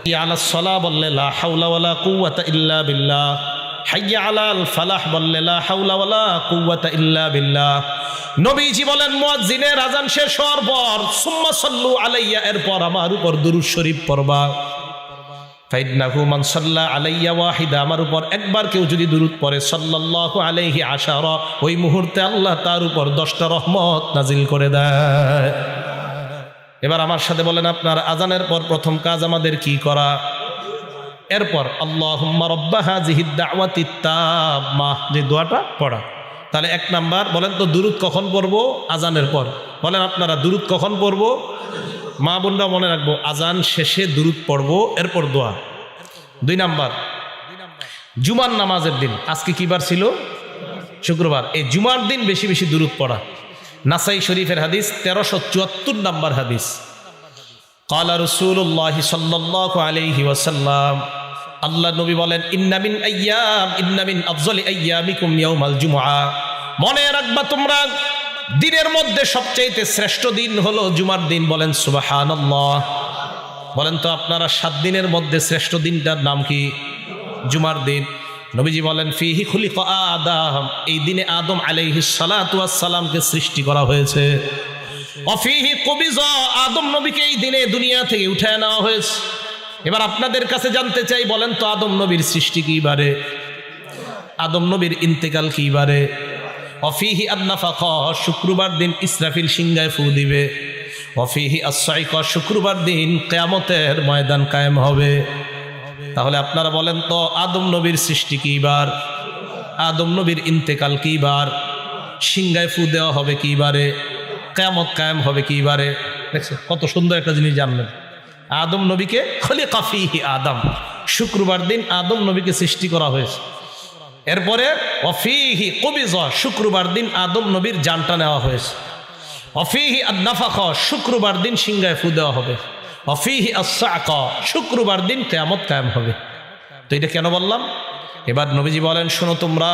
হাইয়া আলাস সালাহ বললে লা হাওলা ওয়ালা কুওয়াতা ইল্লা বিল্লাহ, হাইয়া আলাল ফালাহ বললে লা হাওলা ওয়ালা কুওয়াতা ইল্লা বিল্লাহ। নবীজি বলেন মুয়াজ্জিনের আযান শেষ হওয়ার পর সুম্মা সাল্লু আলাইয়া, এরপর আমার উপর দুরূদ শরীফ পড়বা। ফাইন্নাহু মান সাল্লা আলাইয়া ওয়াহিদা, আমার উপর একবার কেউ যদি দুরূদ পড়ে সাল্লাল্লাহু আলাইহি আশারা, ওই মুহূর্তে আল্লাহ তার উপর 10টা রহমত নাজিল করে দেয়। এবার আমার সাথে বলেন, আপনার আযানের পর প্রথম কাজ আমাদের কি করা? এরপর আল্লাহুম্মা রাব্বা হাযিহিদ দাওয়াতিত তাম্মাহ, যে দোয়াটা পড়া। তাহলে 1 নাম্বার বলেন তো দুরূদ কখন পড়বো? আযানের পর। বলেন আপনারা দুরূদ কখন পড়বো? মা বোনরা মনে রাখবো, আযান শেষে দুরূদ পড়বো, এরপর দোয়া। 2 নাম্বার জুমার নামাজের দিন, আজকে কি বার ছিল? শুক্রবার। এই জুমার দিন বেশি বেশি দুরূদ পড়া। নাসাই শরীফের হাদিস 1374 নাম্বার হাদিস। ক্বালা রাসূলুল্লাহ সাল্লাল্লাহু আলাইহি ওয়াসাল্লাম, আল্লাহ নবী বলেন ইন্না মিন আফযলি আইয়ামিকুম ইয়াউমাল জুমআ, মনে রাখবা তোমরা দিনের মধ্যে সবচাইতে শ্রেষ্ঠ দিন হলো জুমার দিন। বলেন সুবহানাল্লাহ। বলেন তো আপনারা 7 দিনের মধ্যে শ্রেষ্ঠ দিনটার নাম কি? জুমার দিন। নবীজি বলেন ফিহি খুলিকা আদম, এই দিনে আদম আলাইহিস সালাতু ওয়াস সালামকে সৃষ্টি করা হয়েছে। অফিহি কুবিজা, আদম নবীকে এই দিনে দুনিয়া থেকে উঠায় নেওয়া হয়েছে। এবার আপনাদের কাছে জানতে চাই, বলেন তো আদম নবীর সৃষ্টি কি বারে? আদম নবীর ইন্তেকাল কি বারে? অফিহি আন-নাফাখা, শুক্রবার দিন ইসরাফিল সিংহায় ফু দিবে। অফিহি আস-সাইকা, শুক্রবার দিন কিয়ামতের ময়দান কায়েম হবে। তাহলে আপনারা বলেন তো আদম নবীর সৃষ্টি কি বার? আদম নবীর ইন্তেকাল কি বার? সিংহায় ফু দেওয়া হবে কি বারে? কিয়ামত কায়েম হবে কি বারে? দেখছেন কত সুন্দর একটা জিনিস জানলেন। আদম নবীকে খলিকা ফিহি আদম, শুক্রবার দিন আদম নবীকে সৃষ্টি করা হয়েছে। এরপরে অফিহি কুবিজা, শুক্রবার দিন আদম নবীর জানটা নেওয়া হয়েছে। অফিহি আন-নাফাখা, শুক্রবার দিন সিংহায় ফু দেওয়া হবে। অফিহি আস-সাআকা, শুক্রবার দিন কিয়ামত কায়েম হবে। তো এটা কেন বললাম? এবার নবীজি বলেন, শোনো তোমরা,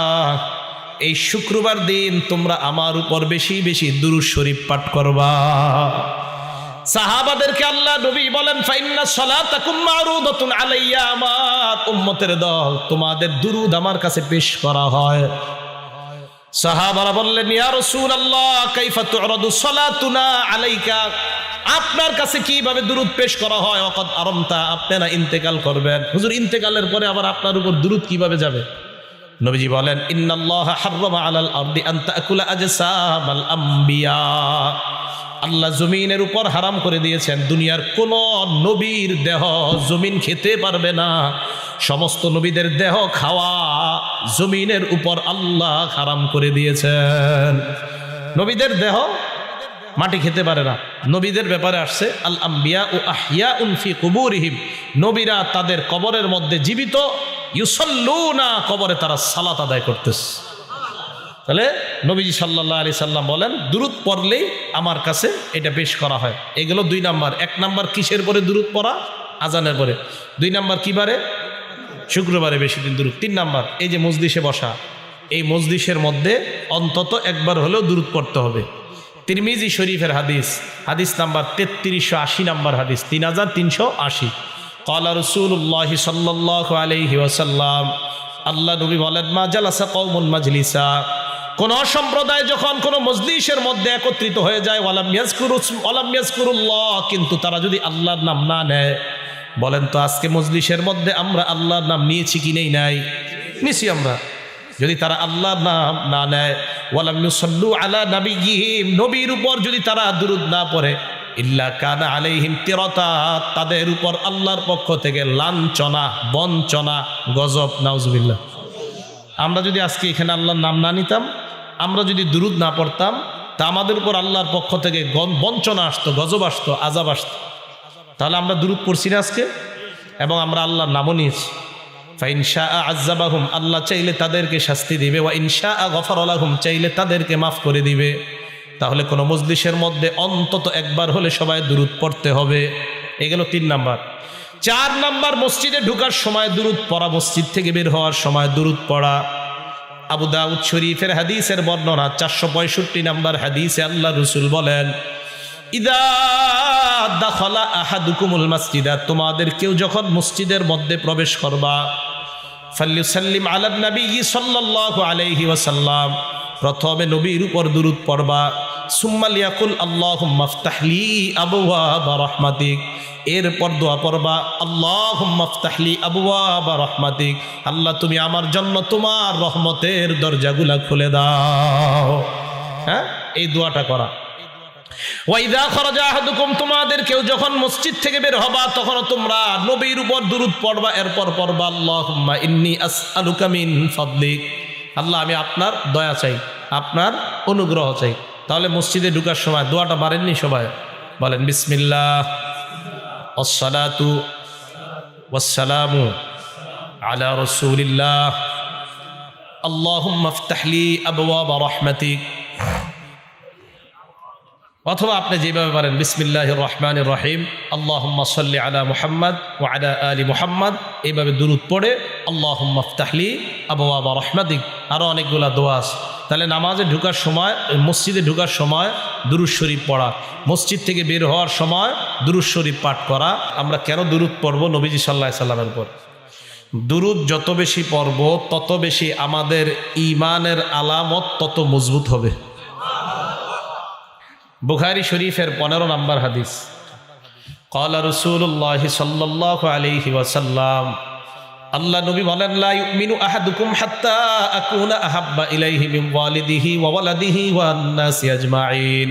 এই শুক্রবার দিন তোমরা আমার উপর বেশি বেশি দুরূদ শরীফ পাঠ করবা। সাহাবাদেরকে আল্লাহ নবী বলেন ফাইন্না সালাতাকুম মারুদাতুন আলাইয়া, আমার উম্মতের দল, তোমাদের দুরূদ আমার কাছে পেশ করা হয়। সাহাবারা বললেন ইয়া রাসূলুল্লাহ কাইফা তু'রাদু সালাতুনা আলাইকা, আপনার কাছে কিভাবে দুরূদ পেশ করা হয়? ওয়াকাদ আরামতা, আপনারা ইন্তেকাল করবেন। হুজুর ইন্তেকালের পরে আবার আপনার উপর দুরূদ কিভাবে যাবে? নবীজি বলেন ইন্নাল্লাহা হাররামা আলাল আরদি আন তাকুলা আজসামাল আম্বিয়া, আল্লাহ জমিনের উপর হারাম করে দিয়েছেন, দুনিয়ার কোন নবীর দেহ জমিন খেতে পারবে না। সমস্ত নবীদের দেহ খাওয়া জমিনের উপর আল্লাহ হারাম করে দিয়েছেন। নবীদের দেহ মাটি খেতে পারে না। নবীদের ব্যাপারে আসছে আল আম্বিয়া ও আহিয়াউন ফি কুবুরিহিম, নবীরা তাদের কবরের মধ্যে জীবিত, ইউসাল্লুনা, কবরে তারা সালাত আদায় করতেছে। তাহলে নবীজি সাল্লাল্লাহু আলাইহি সাল্লাম বলেন দুরূদ পড়লেই আমার কাছে এটা পেশ করা হয়। এগুলো 2 নাম্বার। 1 নাম্বার কিসের পরে দুরূদ পড়া? আজানের পরে। 2 নাম্বার কি বারে? শুক্রবারে বেশি দিন দুরূদ। 3 নাম্বার এই যে মজলিসে বসা, এই মজলিসের মধ্যে অন্তত একবার হলেও দুরূদ পড়তে হবে। তিরমিজি শরীফের হাদিস, হাদিস নাম্বার 3380 নাম্বার হাদিস, 3380। ক্বালা রাসূলুল্লাহ সাল্লাল্লাহু আলাইহি ওয়াসাল্লাম, আল্লাহ নবী বলেন মা জালাসা কওমুন মাজলিসা, কোন সম্প্রদায় যখন কোন মজলিসের মধ্যে একত্রিত হয়ে যায়, ওয়ালাম ইয়াজকুরুল্লাহ, কিন্তু তারা যদি আল্লাহর নাম না নেয়। বলেন তো আজকে মজলিসের মধ্যে আমরা আল্লাহর নাম নিয়েছি কি নেই? নাই, নিছি আমরা। যদি তারা আল্লাহর নাম না নেয়, ওয়ালাম ইউসাল্লু আলা নাবিয়্যিহিম, নবীর উপর যদি তারা দুরূদ না পড়ে, ইল্লা কানা আলাইহিম তিরাতা, তাদের উপর আল্লাহর পক্ষ থেকে লাঞ্ছনা, বঞ্চনা, গজব, নাউজুবিল্লাহ। আমরা যদি আজকে এখানে আল্লাহর নাম না নিতাম, আমরা যদি দুরূদ না পড়তাম, তা আমাদের উপর আল্লাহর পক্ষ থেকে বঞ্চনা আসতো, গজব আসতো, আযাব আসতো। তাহলে আমরা দুরূদ পড়ছি না আজকে, এবং আমরা আল্লাহর নামও নিয়েছি। ফাইন শাআ আযাবাহুম, আল্লাহ চাইলে তাদেরকে শাস্তি দিবে, ওয়া ইন শাআ গফারা লাহুম, চাইলে তাদেরকে মাফ করে দিবে। তাহলে কোনো মজলিসের মধ্যে অন্তত একবার হলে সবাই দুরূদ পড়তে হবে। এগুলো 3 নাম্বার। 4 নাম্বার মসজিদে ঢোকার সময় দুরূদ পড়া, মসজিদ থেকে বের হওয়ার সময় দুরূদ পড়া। আবু দাউদ শরীফের হাদিসের বর্ণনা 465 নাম্বার হাদিসে আল্লাহ রাসূল বলেন ইদা দাখালা আহাদুকুমুল মাসজিদা, তোমাদের কেউ যখন মসজিদের মধ্যে প্রবেশ করবা, ফাল্যুসাল্লিম আলা নবী সাল্লাল্লাহু আলাইহি ওয়াসাল্লাম, প্রথমে নবীর উপর দুরূদ পড়বা। সুম্মা লিয়াকুল আল্লাহুম্মা ইফতাহলি আবওয়াবা রাহমাতিক, এরপর দোয়া পড়বা আল্লাহুম্মা ইফতাহলি আবওয়াবা রাহমাতিক, আল্লাহ তুমি আমার জন্য তোমার রহমতের দরজাগুলা খুলে দাও। হ্যাঁ, এই দোয়াটা করা। ওয়াইদা খরাজা আহাদুকুম, তোমাদের কেউ যখন মসজিদ থেকে বের হবা তখন তোমরা নবীর উপর দুরূদ পড়বা, এরপর পড়বা আল্লাহুম্মা ইন্নী আসআলুকা মিন ফাদলিক, আল্লাহ আমি আপনার দয়া চাই, আপনার অনুগ্রহ চাই। তাহলে মসজিদে ঢোকার সময় দোয়াটা পারেননি সবাই? বলেন বিসমিল্লাহ ওয়াসসালাতু ওয়াসসালামু আলা রাসূলিল্লাহ আল্লাহুম্মা ইফতাহলি আবওয়াবা রাহমাতিক। অথবা আপনি যেভাবে পারেন বিসমিল্লাহির রহমানির রহিম আল্লাহুম্মা সাল্লি আলা মুহাম্মদ ওয়া আলা আলি মুহাম্মদ, এইভাবে দুরূদ পড়ে আল্লাহুম্মা ইফতাহলি আবওয়াবা রাহমাতিক। আরও অনেকগুলো দোয়া আছে। তাহলে নামাজে ঢোকার সময়, মসজিদে ঢোকার সময় দুরূদ শরীফ পড়া, মসজিদ থেকে বের হওয়ার সময় দুরূদ শরীফ পাঠ করা। আমরা কেন দুরূদ পড়ব? নবীজি সাল্লাল্লাহু আলাইহি সাল্লামের উপর দুরূদ যত বেশি পড়ব তত বেশি আমাদের ঈমানের আলামত তত মজবুত হবে। বুখারী শরীফের 15 নম্বর হাদিস, ক্বালা রাসূলুল্লাহ সাল্লাল্লাহু আলাইহি ওয়াসাল্লাম, আল্লাহ নবী বলেন লা ইউমিনু আহাদুকুম হাত্তা আকুনা আহাব্বা ইলাইহি মিন ওয়ালিদিহি ওয়া ওয়ালাদিহি ওয়ান নাসি আজমাইন,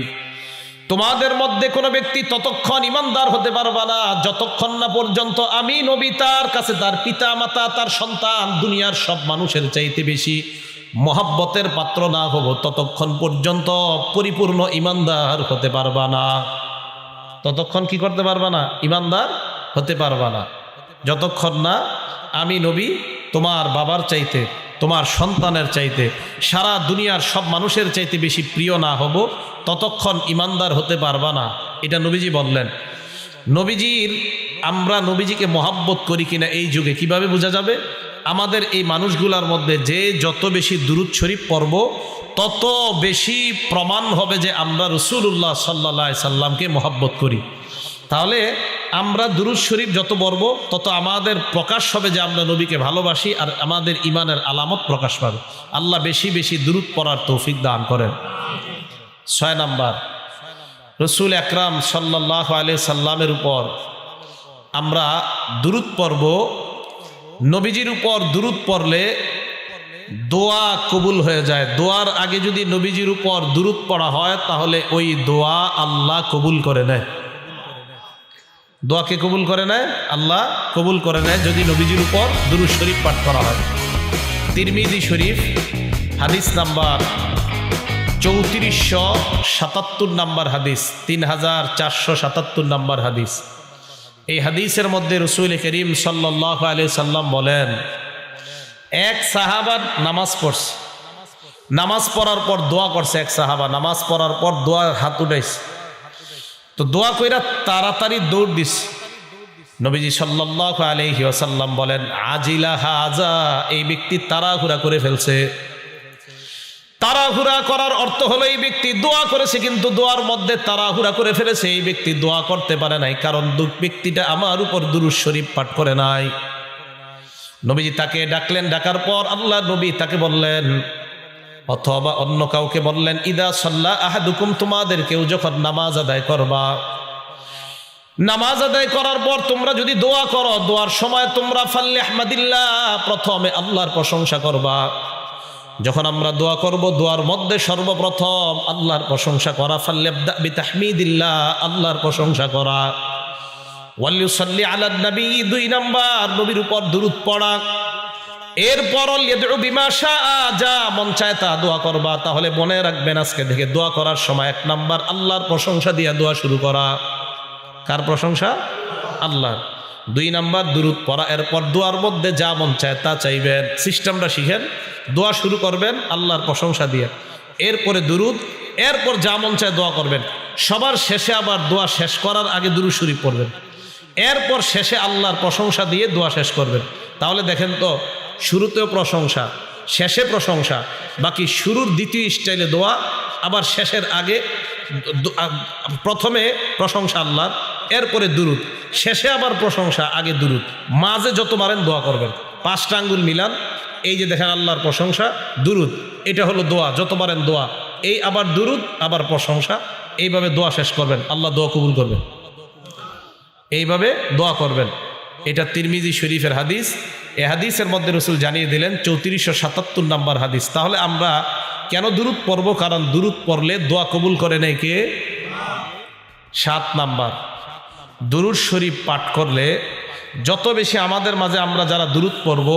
তোমাদের মধ্যে কোনো ব্যক্তি ততক্ষণ ইমানদার হতে পারবে না যতক্ষণ না পর্যন্ত আমি নবী তার কাছে তার পিতা মাতা তার সন্তান দুনিয়ার সব মানুষের চাইতে বেশি মহব্বতের পাত্র না হব, ততক্ষণ পর্যন্ত পরিপূর্ণ ইমানদার হতে পারবা না। ততক্ষণ কি করতে পারবা না? ইমানদার হতে পারবা না যতক্ষণ না আমি নবী তোমার বাবার চাইতে, তোমার সন্তানের চাইতে, সারা দুনিয়ার সব মানুষের চাইতে বেশি প্রিয় না হব, ততক্ষণ ইমানদার হতে পারবা না। এটা নবীজি বললেন। নবীজির, আমরা নবীজিকে মহব্বত করি কিনা এই যুগে কিভাবে বোঝা যাবে? আমাদের এই মানুষগুলোর মধ্যে যে যত বেশি দুরূদ শরীফ পড়ব তত বেশি প্রমাণ হবে যে আমরা রাসূলুল্লাহ সাল্লাল্লাহু আলাইহি সাল্লামকে মহব্বত করি। তাহলে আমরা দুরূদ শরীফ যত পড়ব তত আমাদের প্রকাশ হবে যে আমরা নবীকে ভালোবাসি, আর আমাদের ঈমানের আলামত প্রকাশ পাবে। আল্লাহ বেশি বেশি দুরূদ পড়ার তৌফিক দান করেন। 6 নাম্বার, রাসূল আকরাম সাল্লাল্লাহু আলাইহি সাল্লামের উপর আমরা দুরূদ পড়ব। নবীজির উপর দুরূদ পড়লে দোয়া কবুল হয়ে যায়। দোয়ার আগে যদি নবীজির উপর দুরূদ পড়া হয় তাহলে ওই দোয়া আল্লাহ কবুল করে নেয়। দোয়াকে কবুল করে নেয়, আল্লাহ কবুল করে নেয় যদি নবীজির উপর দুরূদ শরীফ পাঠ করা হয়। তিরমিজি শরীফ হাদিস নাম্বার 3477 নাম্বার হাদিস, 3477 নাম্বার হাদিস। এই হাদিসের মধ্যে রাসূল করিম সাল্লাল্লাহু আলাইহি সাল্লাম বলেন, এক সাহাবা নামাজ পড়ছে, নামাজ পড়ার পর দোয়া করছে। এক সাহাবা নামাজ পড়ার পর দোয়া হাত উঠাইছে, তো দোয়া কইরা তাড়াতাড়ি দৌড় দিছে। নবীজি সাল্লাল্লাহু আলাইহি ওয়াসাল্লাম বলেন, আজিলা হাজা, এই ব্যক্তি তাড়াহুড়া করে ফেলছে। তাড়াহুড়া করার অর্থ হলো এই ব্যক্তি দোয়া করেছে কিন্তু দোয়ার মধ্যে তাড়াহুড়া করে ফেলেছে। এই ব্যক্তি দোয়া করতে পারে নাই, কারণ ব্যক্তিটা আমার উপর দুরূদ শরীফ পাঠ করে নাই। নবীজি তাকে ডাকলেন, ডাকার পর আল্লাহ নবী তাকে বললেন, অথবা অন্য কাউকে বললেন, ইদা সাল্লা আহাদুকুম, তোমাদের কেউ যখন নামাজ আদায় করবা, নামাজ আদায় করার পর তোমরা যদি দোয়া করো, দোয়ার সময় তোমরা ফাল্লিহমাদিল্লাহ, প্রথমে আল্লাহর প্রশংসা করবা। যখন আমরা দোয়া করব দোয়ার মধ্যে সর্বপ্রথম আল্লাহর প্রশংসা করা, ফাল্লিবদা বিতাহমিদিল্লাহ, আল্লাহর প্রশংসা করা। ওয়ালিউসাল্লি আলা নবী, 2 নাম্বার নবীর উপর দুরূদ পড়া। এরপর ইয়াদউ বিমা শাআ, যা মন চায় তা দোয়া করবা। তাহলে মনে রাখবেন আজকে থেকে দোয়া করার সময় 1 নাম্বার আল্লাহর প্রশংসা দিয়ে দোয়া শুরু করা। কার প্রশংসা? আল্লাহর। 2 নাম্বার দুরূদ পড়া। এরপর দোয়ার মধ্যে যা মন চায় তা চাইবেন। সিস্টেমটা শিখেন। দোয়া শুরু করবেন আল্লাহর প্রশংসা দিয়ে, এরপরে দুরূদ, এরপর যা মন চায় দোয়া করবেন। সবার শেষে আবার দোয়া শেষ করার আগে দুরূদ শরীফ পড়বেন, এরপর শেষে আল্লাহর প্রশংসা দিয়ে দোয়া শেষ করবেন। তাহলে দেখেন তো, শুরুতেও প্রশংসা, শেষে প্রশংসা, বাকি শুরুর দ্বিতীয় স্টাইলে দোয়া, আবার শেষের আগে প্রথমে প্রশংসা আল্লাহর, এরপরে দুরুদ, শেষে আবার প্রশংসা, আগে দুরুদ, মাঝে যত পারেন দোয়া করবেন। 5টা আঙ্গুল মিলান, এই যে দেখেন আল্লাহর প্রশংসা, দুরুদ, এটা হলো দোয়া, যত পারেন দোয়া, এই আবার দুরুদ, আবার প্রশংসা, এইভাবে দোয়া শেষ করবেন, আল্লাহ দোয়া কবুল করবেন, এইভাবে দোয়া করবেন। এটা তিরমিজি শরীফের হাদিস। এই হাদিসের মধ্যে রসুল জানিয়ে দিলেন 3477 নাম্বার হাদিস। তাহলে আমরা কেন দুরুদ পড়ব? কারণ দুরুদ পড়লে দোয়া কবুল করে নেয় কে? 7 নাম্বার, দুরুদ শরীফ পাঠ করলে যত বেশি আমাদের মাঝে আমরা যারা দুরুদ পড়ব,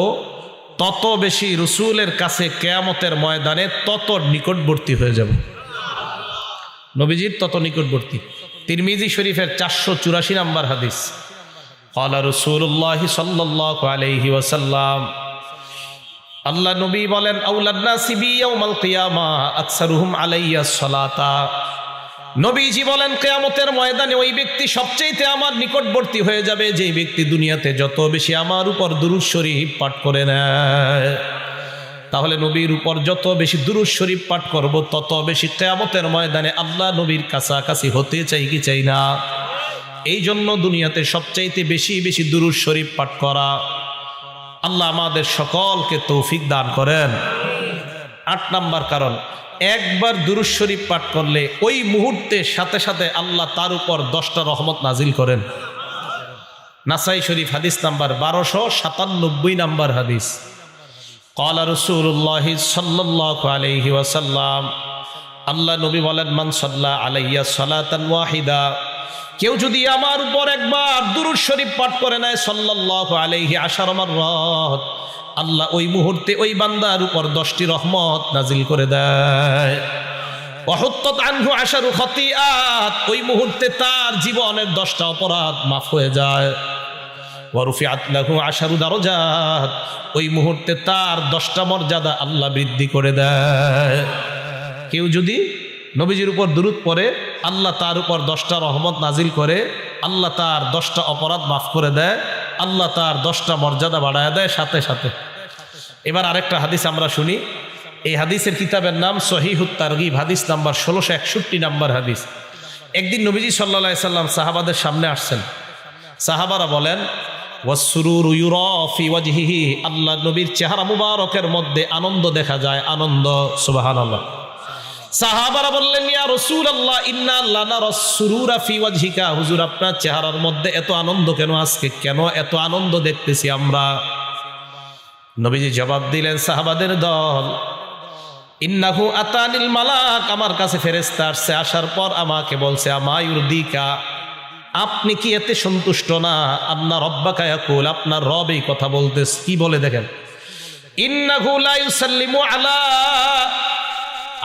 তত বেশি রসুলের কাছে কিয়ামতের ময়দানে তত নিকটবর্তী হয়ে যাব, নবীজির তত নিকটবর্তী। তিরমিজি শরীফের 484 নাম্বার হাদিস। ক্বালা রাসূলুল্লাহ সাল্লাল্লাহু আলাইহি ওয়াসাল্লাম, আল্লাহ নবী বলেন, আউলান নাসি বি ইয়াউমাল কিয়ামা আকসারুহুম আলাইয়া সালাতা। নবীজি বলেন, কিয়ামতের ময়দানে ওই ব্যক্তি সবচেয়ে আমার নিকটবর্তী হয়ে যাবে যে ব্যক্তি দুনিয়াতে যত বেশি আমার উপর দুরূদ শরীফ পাঠ করে নেয়। তাহলে নবীর উপর যত বেশি দুরূদ শরীফ পাঠ করব, তত বেশি কিয়ামতের ময়দানে আল্লাহ নবীর কাছাকাছি হতে চাই কি চাই না? এই জন্য দুনিয়াতে সবচাইতে বেশি বেশি দুরূদ শরীফ পাঠ করা। আল্লাহ আমাদের সকলকে তৌফিক দান করেন। 8 নাম্বার কারণ, একবার দুরূদ শরীফ পাঠ করলে ওই মুহূর্তে সাথে সাথে আল্লাহ তার উপর 10টা রহমত নাজিল করেন। নাসাই শরীফ হাদিস নাম্বার 1297 নাম্বার হাদিস। ক্বালা রাসূলুল্লাহ সাল্লাল্লাহু আলাইহি ওয়াসাল্লাম, আল্লাহ নবী বলেন, মান সাল্লা আলাইয়া সালাতান ওয়াহিদা, কেউ যদি আমার উপর একবার দুরূদ শরীফ পাঠ করে নেয়, সাল্লাল্লাহু আলাইহি আশারা মাররাত, আল্লাহ ওই মুহূর্তে ওই বান্দার উপর 10টি রহমত নাজিল করে দেয়। ওয়া হুত্তাত আনহু আশারু খাতিআত, ওই মুহূর্তে তার জীবনের 10টা অপরাধ মাফ হয়ে যায়। ওয়া রুফিআত লাহু আশারু দারাজাত, ওই মুহূর্তে তার 10টা মর্যাদা আল্লাহ বৃদ্ধি করে দেয়। কেউ যদি নবীজির উপর দুরূদ পড়ে, আল্লাহ তার উপর 10টা রহমত নাজিল করে, আল্লাহ তার 10টা অপরাধ মাফ করে দেয়, আল্লাহ তার 10টা মর্যাদা বাড়ায় দেয় সাথে সাথে। এবার আরেকটা হাদিস আমরা শুনি। এই হাদিসের কিতাবের নাম সহিহুত তারগিব, হাদিস নাম্বার 1661 নাম্বার হাদিস। একদিন নবীজি সাল্লাল্লাহু আলাইহি সাল্লাম সাহাবাদের সামনে আসছেন। সাহাবারা বলেন, ওয়াসসুরুরু ইউরা ফি ওয়াজহিহি, আল্লাহ নবীর চেহারা মুবারকের মধ্যে আনন্দ দেখা যায়, আনন্দ। সুবহানাল্লাহ। সাহাবারা বললেন, ইয়া রাসূলুল্লাহ ইন্না লানা রাসসুরুরা ফি ওয়াজহিকা, হুজুর আপনার চেহারার মধ্যে এত আনন্দ কেন? আজকে কেন এত আনন্দ দেখতেছি আমরা? নবীজি জবাব দিলেন, সাহাবাদের দল, ইন্নাহু আতানিল মালাক, আমার কাছে ফেরেশতা আসছে, আসার পর আমাকে বলছে, আমা ইউরদিকা, আপনি কি এতে সন্তুষ্ট না? আন্না রব্বাকা ইয়াকুল, আপনার রব এই কথা বলতেছে। কি বলে দেখেন, ইন্নাহু লা ইউসাল্লিমু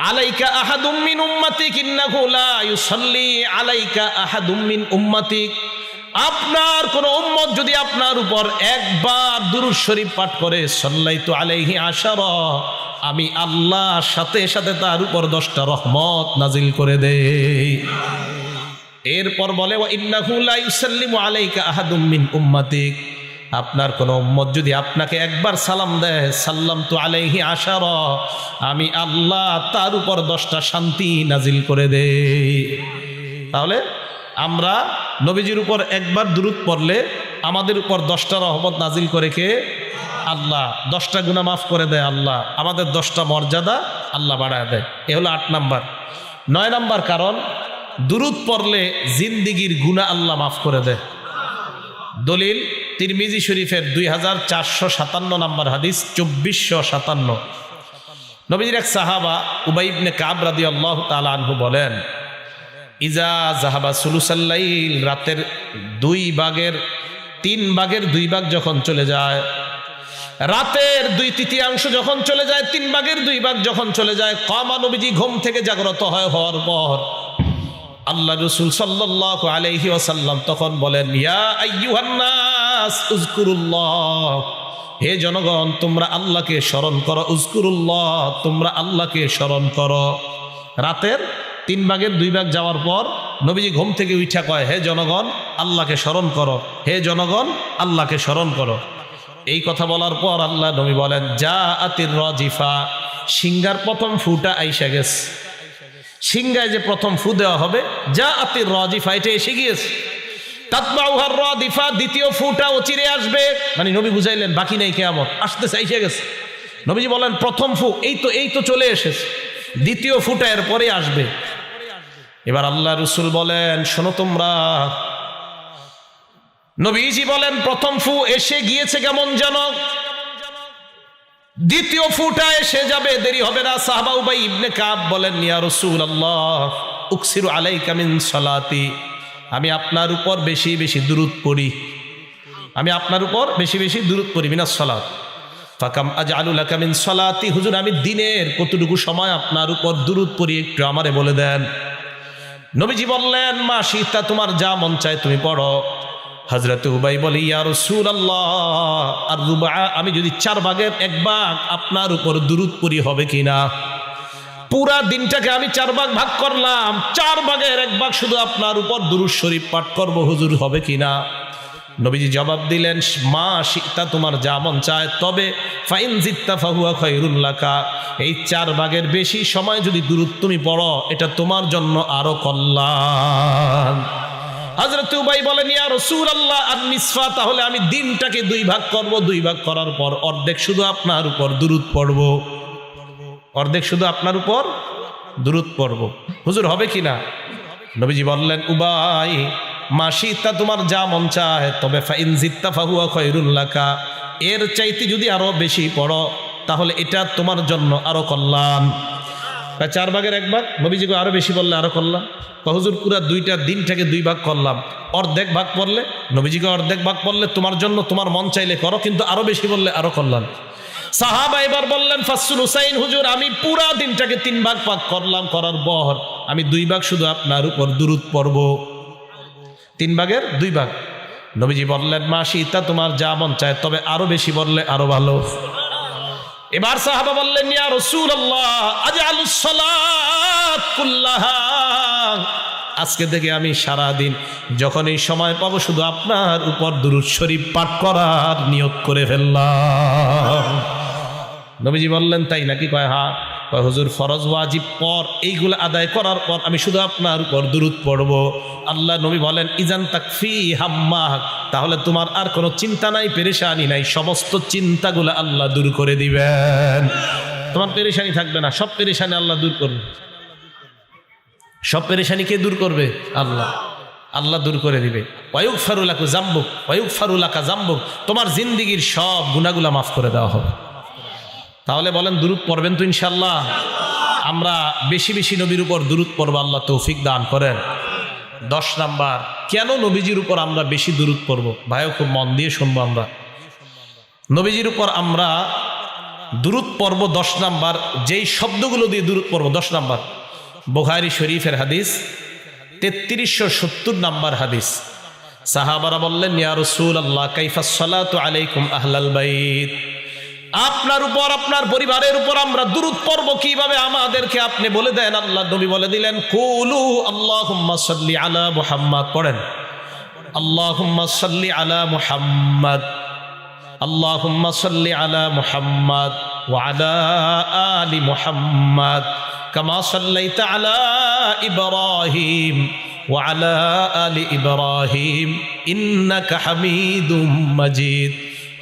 আলাইকা আহাদুম মিন উম্মাতিক, ইন্নাহু লা ইউসাল্লি আলাইকা আহাদুম মিন উম্মাতিক, আপনার কোন উম্মত যদি আপনার উপর একবার দুরূদ শরীফ পাঠ করে, সাল্লাইতু আলাইহি আশারা, আমি আল্লাহ সাথে সাথে তার উপর 10টা রহমত নাজিল করে দেই। এরপর বলে, ওয়া ইন্নাহু লা ইউসাল্লিমু আলাইকা আহাদুম মিন উম্মাতিক, আপনার কোন উম্মত যদি আপনাকে একবার সালাম দেয়, সাল্লামতু আলাইহি আশারা, আমি আল্লাহ তার উপর 10টা শান্তি নাজিল করে দেই। তাহলে আমরা নবীজির উপর একবার দুরূদ পড়লে আমাদের উপর 10টা রহমত নাজিল করে কে? আল্লাহ। 10টা গুনাহ মাফ করে দেয় আল্লাহ, আমাদের 10টা মর্যাদা আল্লাহ বাড়ায় দেয়। এ হলো 8 নাম্বার। 9 নাম্বার কারণ, দুরূদ পড়লে জিন্দিগির গুনাহ আল্লাহ মাফ করে দেয়। দলিল তিরমিজি শরীফের 2457 নাম্বার হাদিস, 2457। নবীজির এক সাহাবা উবাই ইবনে কাব রাদিয়াল্লাহু তাআলা আনহু বলেন, ইজা জাহাবা সুলুসাল লাইল, রাতের 3 ভাগের 2 ভাগ যখন চলে যায়, রাতের 2/3 যখন চলে যায়, 3 ভাগের 2 ভাগ যখন চলে যায়, কামা, নবীজি ঘুম থেকে জাগ্রত হওয়ার পর আল্লাহ রাসূল সাল্লাল্লাহু আলাইহি ওয়াসাল্লাম তখন বলেন, ইয়া আইয়ুহান নাস উযকুরুল্লাহ, হে জনগণ তোমরা আল্লাহকে স্মরণ করো, উযকুরুল্লাহ, তোমরা আল্লাহকে স্মরণ করো। রাতের 3 ভাগের 2 ভাগ যাওয়ার পর নবীজি ঘুম থেকে উঠা কয়, হে জনগণ আল্লাহকে স্মরণ করো, হে জনগণ আল্লাহকে স্মরণ করো। এই কথা বলার পর আল্লাহ নবী বলেন, জাআতির রাজিফা, সিংহার প্রথম ফুটা আইসা গেছে। সিংগায় যে প্রথম ফু দেওয়া হবে, যা আতির রাজিফা, এটা এসে গিয়েছে। তাতবাউহার রাদিফা, দ্বিতীয় ফুটা চিরে আসবে। মানে নবী বুঝাইলেন বাকি নেই, কিয়ামত আসতেছে, এসে গেছে। নবীজি বলেন প্রথম ফু এই তো চলে এসেছে, দ্বিতীয় ফুটা এর পরে আসবে। এবার আল্লাহ রাসূল বলেন শোনো তোমরা, নবীজি বলেন প্রথম ফু এসে গিয়েছে কেমন জানো, দ্বিতীয় ফুটা এসে যাবে, দেরি হবে না। সাহাবা উবাই ইবনে কাব বলেন ইয়া রাসূলুল্লাহ উকসিরু আলাইকা মিন সালাতি, আমি আপনার উপর বেশি বেশি দুরূদ পড়ি, আমি আপনার উপর বেশি বেশি দুরূদ পড়ি, মিনাস সালাত। ফাকাম আজআলু লাকা মিন সালাতি, হুজুর আমি দিনের কতটুকু সময় আপনার উপর দুরূদ পড়ি একটু আমারে বলে দেন। নবীজি বললেন মা শিতা, তোমার যা মন চায় তুমি পড়ো। হযরত উবাই বলে ইয়া রাসূলুল্লাহ আর রুবা, আমি যদি 4 ভাগের 1 ভাগ আপনার উপর দুরূদ পড়ি হবে কিনা? পুরা দিনটাকে আমি 4 ভাগ ভাগ করলাম, 4 ভাগের 1 ভাগ শুধু আপনার উপর দুরূদ শরীফ পাঠ করব, হুজুর হবে কিনা? নবীজি জবাব দিলেন মা শিতা, তোমার যা মন চায়, তবে ফাইন জিত্তা ফাহুয়া খায়রুল লাকা, এই 4 ভাগের বেশি সময় যদি দুরূদ তুমি পড়ো এটা তোমার জন্য আরো কল্যাণ। হযরত উবাই বলেন ইয়া রাসূলুল্লাহ আন-নিসফা, তাহলে আমি দিনটাকে 2 ভাগ করব, 2 ভাগ করার পর অর্ধেক শুধু আপনার উপর দুরূদ পড়ব, অর্ধেক শুধু আপনার উপর দুরূদ পড়ব, হুজুর হবে কিনা? নবীজি বললেন উবাই মা শিতা, তোমার যা মন চায়, তবে ফাইন জিত্তা ফাহুয়া খায়রুল লাকা, এর চাইতে যদি আরো বেশি পড়ো তাহলে এটা তোমার জন্য আরো কল্যাণ। 4 ভাগের 1 ভাগ, নবীজিকে আরো বেশি বললে আরো কল্যাণ। হুজুর পুরা দিনটাকে 2 ভাগ করলাম, অর্ধেক ভাগ পড়লে, নবীজিকে অর্ধেক ভাগ পড়লে তোমার জন্য, তোমার মন চাইলে করো, কিন্তু আরো বেশি বললে আরো কল্যাণ। সাহাবা এবার বললেন ফাসসুল হুসাইন, হুজুর আমি পুরা দিনটাকে 3 ভাগ ভাগ করলাম, করার পর আমি 2 ভাগ শুধু আপনার উপর দুরূদ পড়ব, 3 ভাগের 2 ভাগ। নবীজি বললেন মা শিতা, তোমার যা মন চায়, তবে আরো বেশি বললে আরো ভালো। এবার সাহাবা বললেন ইয়া রাসূলুল্লাহ আজআলুস সালাত কুল্লাহা, আজকে থেকে আমি সারা দিন যখন এই সময় পাবো শুধু আপনার উপর দুরূদ শরীফ পাঠ করার নিয়ত করে ফেললাম। নবীজি বললেন তাই নাকি? কয় হ্যাঁ। কয় হুজুর ফরজ ওয়াজিব পর এইগুলো আদায় করার পর আমি শুধু আপনার উপর দুরূদ পড়ব। আল্লাহ নবী বলেন ইজান তাকফি হাম্মাক, তাহলে তোমার আর কোনো চিন্তা নাই, পেরেশানি নাই, সমস্ত চিন্তাগুলো আল্লাহ দূর করে দিবেন, তোমার পেরেশানি থাকবে না, সব পেরেশানি আল্লাহ দূর করবে। সব পেরেশানি কে দূর করবে? আল্লাহ, আল্লাহ দূর করে দিবে। ওয়ায়ুগফারু লাকা যামবুক, ওয়ায়ুগফারু লাকা যামবুক, তোমার জিন্দেগীর সব গুনাহগুলো মাফ করে দেওয়া হবে। তাহলে বলেন দুরূদ পড়বেন তো ইনশাআল্লাহ? আমরা বেশি বেশি নবীর উপর দুরূদ পড়ব, আল্লাহ তৌফিক দান করেন। 10 নাম্বার, কেন নবীজির উপর আমরা বেশি দুরূদ পড়ব? ভাইও খুব মন দিয়ে শুনবো। আমরা নবীজির উপর আমরা দুরূদ পড়ব 10 নাম্বার, যেই শব্দগুলো দিয়ে দুরূদ পড়ব। 10 নাম্বার বুখারী শরীফের হাদিস, 3370 নাম্বার হাদিস। সাহাবারা বললেন ইয়া রাসূলুল্লাহ কাইফাস সালাতু আলাইকুম আহলাল বাইত, আপনার উপর, আপনার পরিবারের উপর আমরা দুরূদ পড়ব কিভাবে আমাদেরকে আপনি বলে দেন। আল্লাহ নবী বলে দিলেন কুলু আল্লাহুম্মা সাল্লি আলা মুহাম্মাদ, পড়েন আল্লাহুম্মা সাল্লি আলা মুহাম্মাদ, আল্লাহুম্মা সাল্লি আলা মুহাম্মাদ ওয়া আলা আলি মুহাম্মাদ কামা সাল্লাইতা আলা ইব্রাহিম ওয়া আলা আলি ইব্রাহিম ইন্নাকা হামিদুম মাজিদ।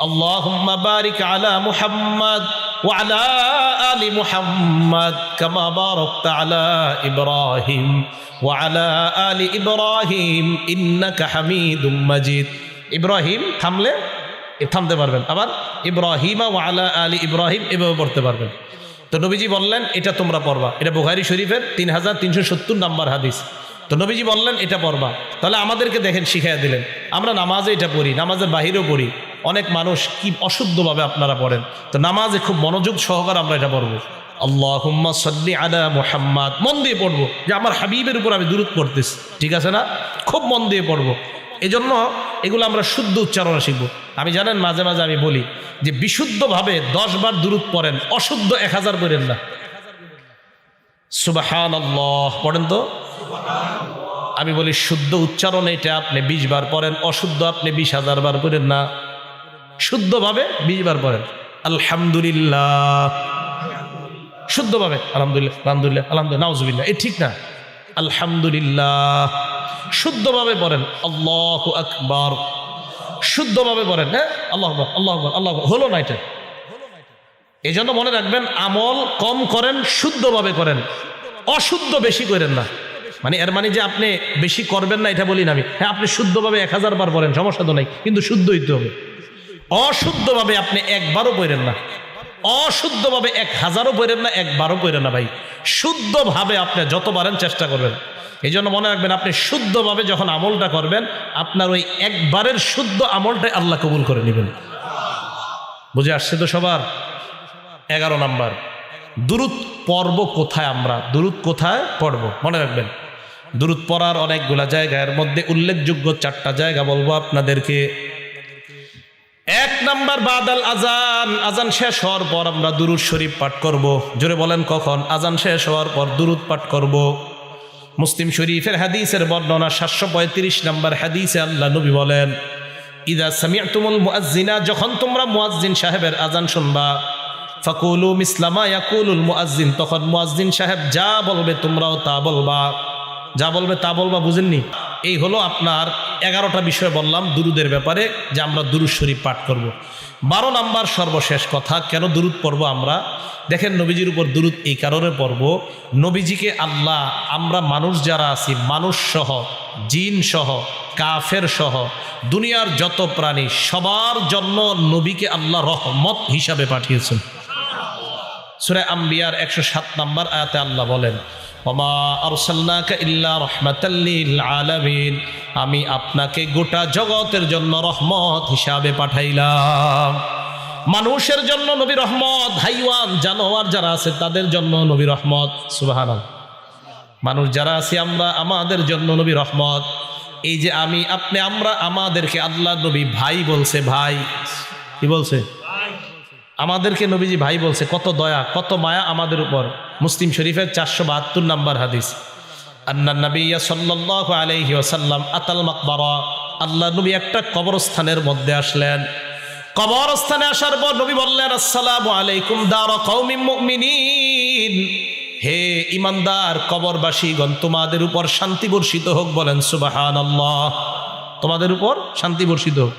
আল্লাহুম্মা বারিক আলা মুহাম্মাদ ওয়া আলা আলি মুহাম্মাদ কামা বারাকতা আলা ইব্রাহিম ওয়া আলা আলি ইব্রাহিম ইন্নাকা হামিদুম মাজিদ। ইব্রাহিম থামলে থামতে পারবেন, আবার ইব্রাহিমা ওয়া আলা আলি ইব্রাহিম এভাবে পড়তে পারবেন। তো নবীজি বললেন এটা তোমরা পড়বা, এটা বুখারী শরীফের 3370 নাম্বার হাদিস। তো নবীজি বললেন এটা পড়বা। তাহলে আমাদেরকে দেখেন শিখাইয়া দিলেন। আমরা নামাজে এটা পড়ি, নামাজের বাহিরেও পড়ি, অনেক মানুষ কি অশুদ্ধভাবে আপনারা পড়েন। তো নামাজে খুব মনোযোগ সহকারে আমরা এটা পড়বো। আল্লাহুম্মা সাল্লি আলা মুহাম্মাদ, মন দিয়ে পড়বো যে আমার হাবিবের উপর আমি দুরূদ পড়তেছি, ঠিক আছে না? খুব মন দিয়ে পড়বো। এজন্য এগুলো আমরা শুদ্ধ উচ্চারণ শিখবো। আমি জানেন মাঝে মাঝে আমি বলি যে বিশুদ্ধভাবে 10 বার দুরূদ পড়েন, অশুদ্ধ 1000 পড়েন না। সুবহানাল্লাহ পড়েন তো। আমি বলি শুদ্ধ উচ্চারণ এটা আপনি 20 বার পড়েন, অশুদ্ধ আপনি 20,000 বার পড়েন না, শুদ্ধভাবে 20 বার পড়েন। আলহামদুলিল্লাহ, শুদ্ধভাবে আলহামদুলিল্লাহ আলহামদুলিল্লাহ আলহামদুলিল্লাহ নাউজুবিল্লাহ, এই ঠিক না। আলহামদুলিল্লাহ শুদ্ধভাবে পড়েন, আল্লাহু আকবার শুদ্ধভাবে পড়েন। হ্যাঁ, আল্লাহু আকবার আল্লাহু আকবার আল্লাহু আকবার, হলো না এটা। এই জন্য মনে রাখবেন, আমল কম করেন, শুদ্ধভাবে করেন, অশুদ্ধ বেশি করেন না। মানে এর মানে যে আপনি বেশি করবেন না এটা বলি না আমি। হ্যাঁ, আপনি শুদ্ধভাবে 1000 বার পড়েন, সমস্যা তো নাই, কিন্তু শুদ্ধ হইতে হবে। অশুদ্ধভাবে আপনি একবারও পড়েন না, অশুদ্ধভাবে 1000ও পড়েন না, একবারও পড়েন না ভাই। শুদ্ধভাবে আপনি যত পারেন চেষ্টা করবেন। এই জন্য মনে রাখবেন, আপনি শুদ্ধভাবে যখন আমলটা করবেন, আপনার ওই একবারের শুদ্ধ আমলটাই আল্লাহ কবুল করে নেবেন। বুঝে আসছে তো সবার? 11 নাম্বার, দুরূদ পড়ব কোথায়? আমরা দুরূদ কোথায় পড়ব? মনে রাখবেন, দুরূদ পড়ার অনেকগুলা জায়গা, এর মধ্যে উল্লেখযোগ্য 4টা জায়গা বলবো আপনাদেরকে। 1 নাম্বার, বাদাল আজান, আজান শেষ হওয়ার পর আমরা দুরূদ শরীফ পাঠ করব। জোরে বলেন কখন? আজান শেষ হওয়ার পর দুরূদ পাঠ করব। মুসলিম শরীফের হাদিসের বর্ণনা 735 নাম্বার হাদিসে আল্লাহ নবী বলেন, ইদা সামি'তুমুল মুআজ্জিনা, যখন তোমরা মুয়াজ্জিন সাহেবের আজান শুনবা, ফাকুলু মিসলামা ইয়াকুলুল মুআজ্জিন, তখন মুয়াজ্জিন সাহেব যা বলবে তোমরাও তা বলবা, যা বলবে তা বলবা। বুঝেননি? এই হলো আপনার 11টা বিষয় বললাম দুরুদের ব্যাপারে, যে আমরা দুরূদ শরীফ পাঠ করব। 12 নাম্বার সর্বশেষ কথা, কেন দুরূদ পড়ব আমরা? দেখেন, নবীজির উপর দুরূদ এই কারণে পড়ব, নবীজিকে আল্লাহ, আমরা মানুষ যারা আছি, মানুষ সহ, জিন সহ, কাফের সহ, দুনিয়ার যত প্রাণী, সবার জন্য নবীকে আল্লাহ রহমত হিসাবে পাঠিয়েছেন। সূরা আম্বিয়ার 107 নাম্বার আয়াতে আল্লাহ বলেন, ওমা আরসালনাকা ইল্লা রাহমাতাল লিল আলামিন, আমি আপনাকে গোটা জগতের জন্য রহমত হিসাবে পাঠাইলাম। মানুষের জন্য নবী রহমত, হাইওয়ান জানোয়ার যারা আছে তাদের জন্য নবী রহমত। সুবহানাল্লাহ। মানুষ যারা আছি আমরা, আমাদের জন্য নবী রহমত। এই যে আমি আপনি আমরা, আমাদেরকে আল্লাহ নবী ভাই বলছে। ভাই কি বলছে? আমাদেরকে নবীজি ভাই বলছে। কত দয়া, কত মায়া আমাদের উপর। মুসলিম শরীফের 472 নাম্বার হাদিস, আন্না নবিয়্যা সাল্লাল্লাহু আলাইহি ওয়াসাল্লাম আতাল মাকবারা, আল্লাহ নবী একটা কবরস্থানের মধ্যে আসলেন। কবরস্থানে আসার পর নবী বললেন, আসসালামু আলাইকুম দারা কওমিন মুমিনিন, হে ইমানদার কবরবাসীগণ, তোমাদের উপর শান্তি বর্ষিত হোক। বলেন সুবহানাল্লাহ। তোমাদের উপর শান্তি বর্ষিত হোক।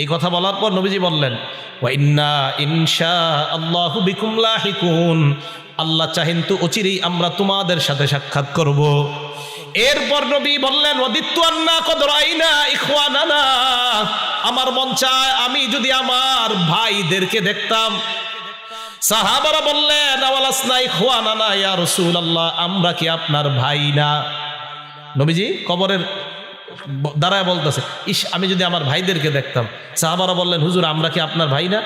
এই কথা বলার পর নবীজি বললেন, ওয়া ইন্না ইনশাআল্লাহু বিকুম লাহিকুন, আল্লাহ চাহেন তো অচিরেই আমরা তোমাদের সাথে সাক্ষাৎ করব। এরপর নবী বললেন, ওয়াদিত্তু আন্না কদ রাইনা ইখওয়ানানা, আমার মন চায় আমি যদি আমার ভাইদেরকে দেখতাম। সাহাবারা বললেন, আওয়ালাসনা ইখওয়ানানা ইয়া রাসূলুল্লাহ, আমরা কি আপনার ভাই না? নবীজি কবরের দাঁড়ায় বলতেছে, ইস, আমি যদি আমার ভাইদেরকে দেখতাম। সাহাবারা বললেন, হুজুর আমরা কি আপনার ভাই না?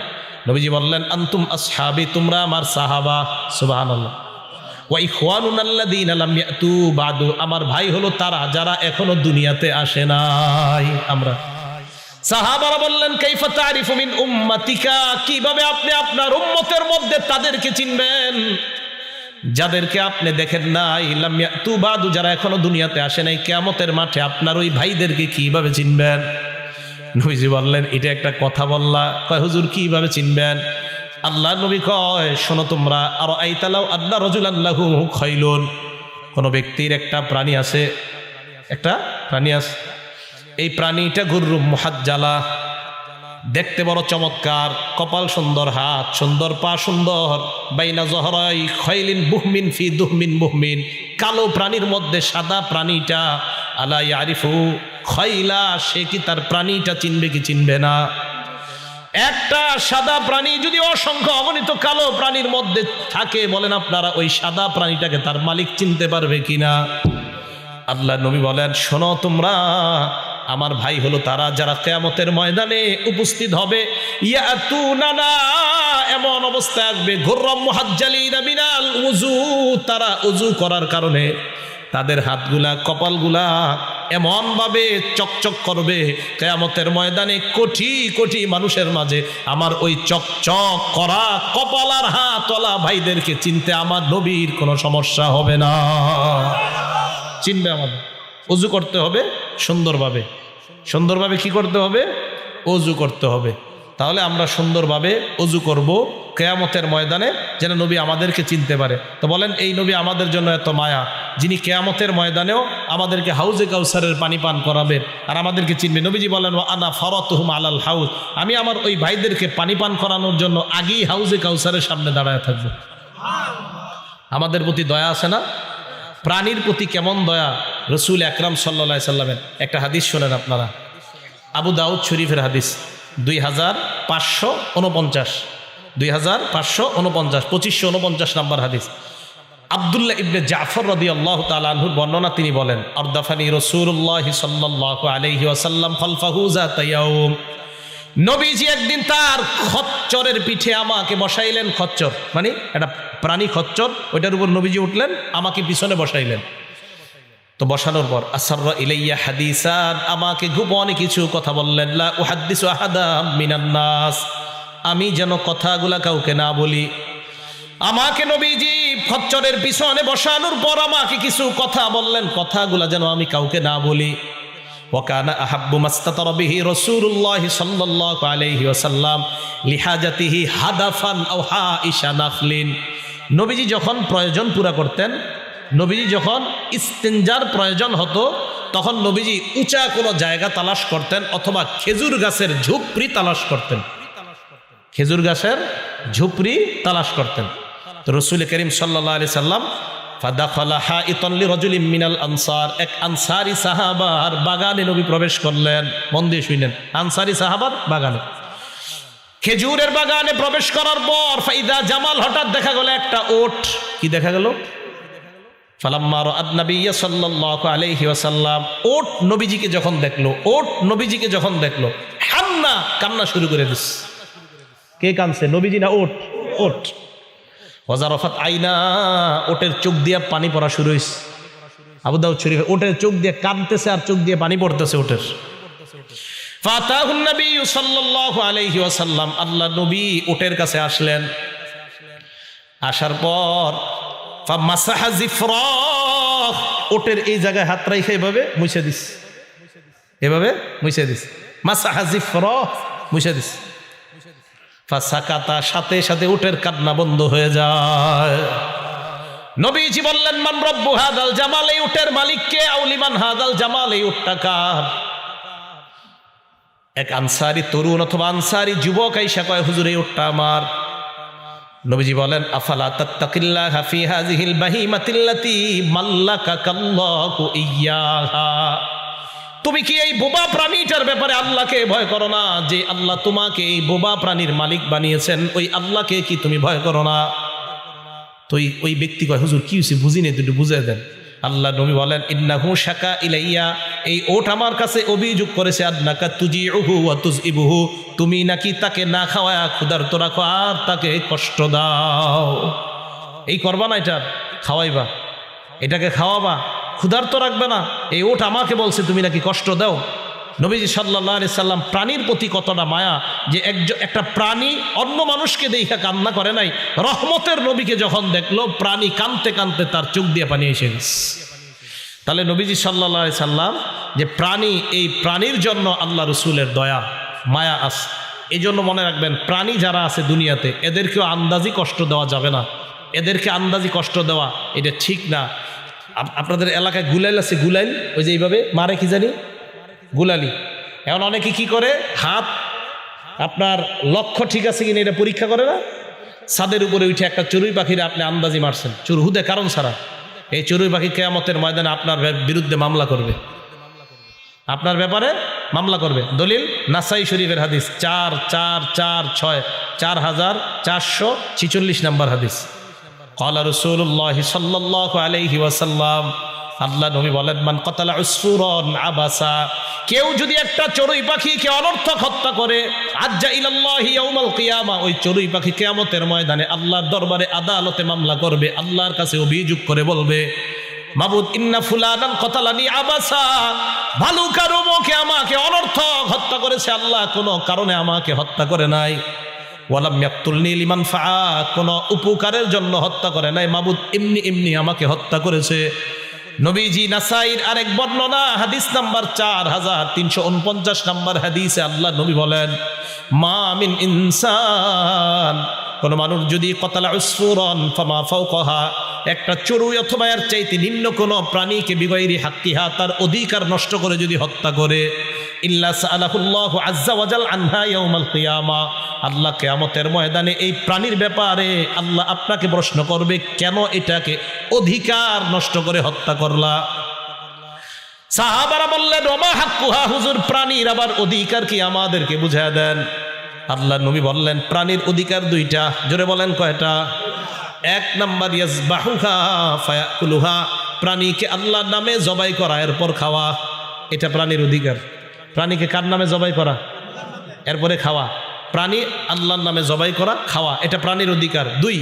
নবীজি বললেন, আনতুম আসহাবি, তোমরা আমার সাহাবা। সুবহানাল্লাহ। ওয়া ইখওয়ানুনা আল্লাযীনা লাম ইয়াতু বাদু, আমার ভাই হলো তারা যারা এখনো দুনিয়াতে আসে নাই। আমরা সাহাবারা বললেন, কাইফা তারিফু মিন উম্মাতিকা, কিভাবে আপনি আপনার উম্মতের মধ্যে তাদেরকে চিনবেন যাদেরকে আপনি দেখেন নাই? লাম ইয়াতু বাদু, যারা এখনো দুনিয়াতে আসে নাই। কিয়ামতের মাঠে আপনার ওই ভাইদেরকে কিভাবে চিনবেন? নবীজি বললেন, এটা একটা কথা বললা। কয়, হুজুর কিভাবে চিনবেন? আল্লাহ নবী কয়, শোনো তোমরা, আর আইতালাউ আল্লাহ রাজুলান লাহু খাইলুন, কোন ব্যক্তির একটা প্রাণী আছে, একটা প্রাণী আছে, এই প্রাণীটা গুররুম মুহাজ্জালা, দেখতে বড় চমৎকার, কপাল সুন্দর, হাত সুন্দর, পা সুন্দর, বাইনা জহরাই খাইলিন বুহমিন ফি দুহমিন বুহমিন, কালো প্রাণীর মধ্যে সাদা প্রাণীটা, আলা ইয়ারিফু খাইলা, সে কি তার প্রাণীটা চিনবে কি চিনবে না? একটা সাদা প্রাণী যদি অসংখ্য অগণিত কালো প্রাণীর মধ্যে থাকে, বলেন আপনারা ওই সাদা প্রাণীটাকে তার মালিক চিনতে পারবে কিনা? আল্লাহ নবী বলেন, শোনো তোমরা, আমার ভাই হলো তারা যারা কিয়ামতের ময়দানে উপস্থিত হবে। ইয়াতুনানা, এমন অবস্থা আসবে, গুররাম মুহাজ্জালিনা মিনাল উযু, তারা উযু করার কারণে তাদের হাতগুলা, কপালগুলা এমন ভাবে চকচক করবে, কিয়ামতের ময়দানে কোটি কোটি মানুষের মাঝে আমার ওই চকচক করা কপাল আর হাতওয়ালা ভাইদেরকে চিনতে আমার নবীর কোনো সমস্যা হবে না। চিনবে আমাদের। ওযু করতে হবে সুন্দরভাবে। সুন্দরভাবে কি করতে হবে? ওযু করতে হবে। তাহলে আমরা সুন্দরভাবে ওযু করব, কেয়ামতের ময়দানে যেন নবী আমাদেরকে চিনতে পারে। তো বলেন, এই নবী আমাদের জন্য এত মায়া, যিনি কেয়ামতের ময়দানেও আমাদেরকে হাউজে কাউসারের পানি পান করাবেন আর আমাদেরকে চিনবে। নবীজি বলেন, ওয়া আনা ফারাতুহুম আলাল হাউজ, আমি আমার ওই ভাইদেরকে পানি পান করানোর জন্য আগেই হাউজে কাউসারের সামনে দাঁড়ায় থাকবো। আমাদের প্রতি দয়া আছে না? প্রাণীর প্রতি কেমন দয়া রসুল আকরাম সাল্লাল্লাহু আলাইহি সাল্লামের। একটা হাদিস শোনেন আপনারা, আবু দাউদ শরীফের হাদিস 2549, 2549 নম্বর হাদিস। আব্দুল্লাহ ইবনে জাফর রাদিয়াল্লাহু তাআলা আনহু বর্ণনা, তিনি বলেন, আরদাফানি রাসূলুল্লাহ সাল্লাল্লাহু আলাইহি ওয়াসাল্লাম খালফাহু যাতা ইয়াউম, নবীজি একদিন তার খচ্চরের পিঠে আমাকে বসাইলেন। খচ্চর মানে একটা প্রাণী, খচ্চর, ওইটার উপর নবীজি উঠলেন, আমাকে পিছনে বসাইলেন। তো বসানোর পর আসাররা ইলাইয়া হাদিসান, আমাকে গোপনে কিছু কথা বললেন। লা উহাদ্দিসু আহাদাম মিনান নাস, আমি যেন কথাগুলা কাউকে না বলি। আমাকে নবীজি খচ্চরের পিছনে বসানোর পর আমাকে কিছু কথা বললেন, কথাগুলা যেন আমি কাউকে না বলি। ওয়াকানা আহাব্বু মাস্তাতারা বিহি রাসূলুল্লাহ সাল্লাল্লাহু আলাইহি ওয়াসাল্লাম লিহাজাতিহি হাদাফান আও হাইশা নাখলিন, নবীজি যখন প্রয়োজন পুরা করতেন, নবীজি যখন ইস্তেঞ্জার প্রয়োজন হতো, তখন নবীজি উঁচা কোনো জায়গা তালাশ করতেন অথবা খেজুর গাছের ঝুপড়ি তালাশ করতেন। খেজুর গাছের ঝুপড়ি তালাশ করতেন। তো রাসূল করিম সাল্লাল্লাহু আলাইহি সাল্লাম ফাদাখালা হাইতান লিরাজুলিন মিনাল আনসার, এক আনসারী সাহাবার বাগানে নবী প্রবেশ করলেন। মন দিয়ে শুনেন, আনসারী সাহাবার বাগানে, খেজুরের বাগানে প্রবেশ করার পর ফাইদা জামাল, হঠাৎ দেখা গেল একটা ওট। কি দেখা গেল? ফালাম্মা রাআত নাবিয়্য সাল্লাল্লাহু আলাইহি ওয়াসাল্লাম, ওট নবীজিকে যখন দেখলো, ওট নবীজিকে যখন দেখলো, হান্না, কান্না শুরু করে দিস। কে কানছে? নবীজি না ওট? ওট। ওয়াজারাফাত আইনা, ওটের চোখ দিয়ে পানি পড়া শুরু হইছে। আবু দাউদ শরীফ, ওটের চোখ দিয়ে কাঁদতেছে আর চোখ দিয়ে পানি পড়তেছে ওটের। ফাতাহুন নবী সাল্লাল্লাহু আলাইহি ওয়াসাল্লাম, আল্লাহ নবী ওটের কাছে আসলেন। আসার পর ফামাসাহা জিফরাহ, ওটের এই জায়গায় হাত রাইখে এভাবে মুছে দিস, এভাবে মুছে দিস। মাসাহা জিফরাহ, মুছে দিস। ফাসাকাতা, সাথে সাথে উটের কান্না বন্ধ হয়ে যায়। নবীজি বললেন, মান রব্বু হাদাল জামাল, এই উটের মালিক কে? আউলিমান হাদাল জামাল, এই উটটা কার? এক আনসারী তরুণ অথবা আনসারী যুবক আইসা কয়, হুজুর এই উটটা আমার। নবীজি বলেন, আফালা তাত্তাকিল্লাহা ফি হাযিহিল বাহিমাতিল্লাতী মাল্লাকাকাল্লাহু ইয়্যাহা, তুমি কি এই বোবা প্রাণীটার ব্যাপারে আল্লাহকে ভয় করো না? যে আল্লাহ তোমাকে এই বোবা প্রাণীর মালিক বানিয়েছেন, ওই আল্লাহকে কি তুমি ভয় করো না? তো ওই ব্যক্তি কয়, হুজুর কি হয়েছে বুঝিনি, একটু বুঝিয়ে দেন। আল্লাহ নবী বলেন, ইন্নাহু শাকা ইলাইয়া, এই ওট আমার কাছে অভিযোগ করেছে, আদনাকা তুজিউহু ওয়া তুযইবুহু, তুমি নাকি তাকে না খাওয়ায় ক্ষুধার্ত রাখো আর তাকে কষ্ট দাও। এই করবা না, এটা খাওয়াইবা, এটাকে খাওয়াবা, ক্ষুধার্ত রাখবে না। এই ওট আমাকে বলছে তুমি নাকি কষ্ট দাও। নবীজি সাল্লাল্লাহু আলাইহি সাল্লাম প্রাণীর প্রতি কতটা মায়া, যে একটা প্রাণী অন্য মানুষকে দেখা কান্না করে নাই, রহমতের নবীকে যখন দেখলো, প্রাণী কাঁদতে কাঁদতে তার চোখ দিয়ে পানি এসে গেছে। তাহলে নবীজি সাল্লাল্লাহু আলাইহি সাল্লাম যে প্রাণী, এই প্রাণীর জন্য আল্লাহ রসুলের দয়া মায়া আছে। এই জন্য মনে রাখবেন, প্রাণী যারা আছে দুনিয়াতে, এদেরকেও আন্দাজি কষ্ট দেওয়া যাবে না। এদেরকে আন্দাজি কষ্ট দেওয়া এটা ঠিক না। আপনাদের এলাকায় গুলাইল আছে, গুলাইল, ওই যে এইভাবে মারে, কি জানি গুলালি। এখন অনেকে কি করে, হাত আপনার লক্ষ্য ঠিক আছে কিনা এটা পরীক্ষা করে না, ছাদের উপরে উঠে একটা চড়ুই পাখিরে আপনি আন্দাজি মারছেন, হুদে কারণ ছাড়া। এই চড়ুই পাখি কিয়ামতের ময়দানে আপনার বিরুদ্ধে মামলা করবে, আপনার ব্যাপারে মামলা করবে। দলিল নাসাই শরীফের হাদিস 4446, 4446 নম্বর হাদিস। ক্বালা রাসূলুল্লাহ সাল্লাল্লাহু আলাইহি ওয়াসাল্লাম, আল্লাহ নবী বলেন, মান কাতালা উসফুরান আবাসা, কেউ যদি একটা চড়ুই পাখিকে অনর্থক হত্যা করে, আজ্জা ইলাল্লাহি ইয়াউমাল কিয়ামা, ওই চড়ুই পাখি কিয়ামতের ময়দানে আল্লাহর দরবারে আদালতে মামলা করবে, আল্লাহর কাছে অভিযোগ করে বলবে, মাবুদ ইন্না ফুলানান কাতালানি আবাসা, ভালুকার অমুকে আমাকে অনর্থক হত্যা করেছে, আল্লাহ কোনো কারণে আমাকে হত্যা করে নাই। ওয়ালাম ইয়াকতুলনি লিমান ফাআ, কোনো উপকারের জন্য হত্যা করে নাই, মাবুদ এমনি এমনি আমাকে হত্যা করেছে। নবীজি নাসাইর আরেক বর্ণনা, হাদিস নাম্বার 4349 নম্বর হাদিসে আল্লাহ নবী বলেন, মা মিন ইনসান কোনো মানুষ যদি কতালা উসফুরন ফামা ফাওকাহা, একটা চড়ুই অথবা এর চাইতে নিম্ন কোনো প্রাণীকে বিগাইরি হাক্কিহা, তার অধিকার নষ্ট করে যদি হত্যা করে, ইল্লা সাআলাহুল্লাহু আযজা ওয়া জাল আনহা ইয়াউমাল কিয়ামা, আল্লাহ কিয়ামতের ময়দানে এই প্রাণীর ব্যাপারে আল্লাহ আপনাকে প্রশ্ন করবে, কেন এটাকে অধিকার নষ্ট করে হত্যা করলা? সাহাবারা বললেন, ওমা হাক্কুহা, হুজুর প্রাণীর আবার অধিকার কি আমাদেরকে বুঝায় দেন। আল্লাহ নবী বললেন, প্রাণীর অধিকার দুইটা। জোরে বলেন কয়টা? এক নাম্বার ইয়াজবাহুহা ফায়াকুলুহা, প্রাণীকে আল্লাহর নামে জবাই করা এরপর খাওয়া, এটা প্রাণীর অধিকার। প্রাণীকে কার নামে জবাই করা এরপরে খাওয়া, প্রাণী আল্লাহর নামে জবাই করা খাওয়া, এটা প্রাণীর অধিকার। দুই,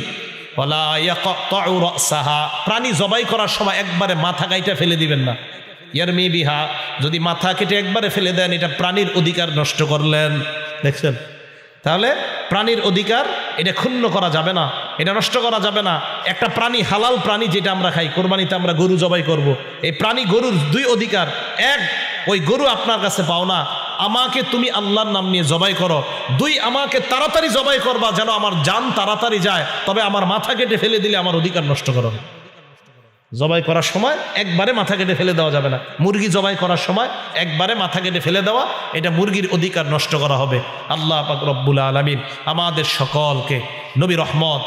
ওয়ালা ইয়াকতাউ রাসাহা, প্রাণী জবাই করার সময় একবারে মাথা কাইটা ফেলে দিবেন না। ইয়ারমি বিহা, যদি মাথা কেটে একবারে ফেলে দেন এটা প্রাণীর অধিকার নষ্ট করলেন। দেখছেন? তাহলে প্রাণীর অধিকার এটা ক্ষুণ্ণ করা যাবে না, এটা নষ্ট করা যাবে না। একটা প্রাণী, হালাল প্রাণী যেটা আমরা খাই, কোরবানিতে আমরা গরু জবাই করব, এই প্রাণী গরুর দুই অধিকার। এক, ওই গরু আপনার কাছে পাও না, আমাকে তুমি আল্লাহর নাম নিয়ে জবাই করো। দুই, আমাকে তাড়াতাড়ি জবাই করবা যেন আমার জান তাড়াতাড়ি যায়, তবে আমার মাথা কেটে ফেলে দিলে আমার অধিকার নষ্ট করো। জবাই করার সময় একবারে মাথা কেটে ফেলে দেওয়া যাবে না। মুরগি জবাই করার সময় একবারে মাথা কেটে ফেলে দেওয়া, এটা মুরগির অধিকার নষ্ট করা হবে। আল্লাহ পাক রব্বুল আলামিন আমাদের সকলকে, নবী রহমত,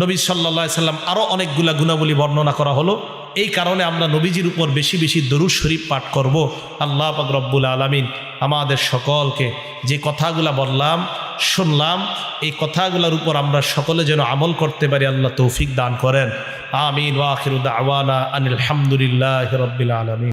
নবী সাল্লাল্লাহু আলাইহি সাল্লাম আরও অনেকগুলা গুণাবলী বর্ণনা করা হলো, এই কারণে আমরা নবীজির উপর বেশি বেশি দরুদ শরীফ পাঠ করব। আল্লাহ পাক রব্বুল আলামিন আমাদের সকলকে যে কথাগুলা বললাম, শুনলাম, এই কথাগুলোর উপর আমরা সকলে যেন আমল করতে পারি, আল্লাহ তৌফিক দান করেন। আমিন। ওয়া আখিরু দাওয়ানা আনিল হামদুলিল্লাহি রাব্বিল আলামিন।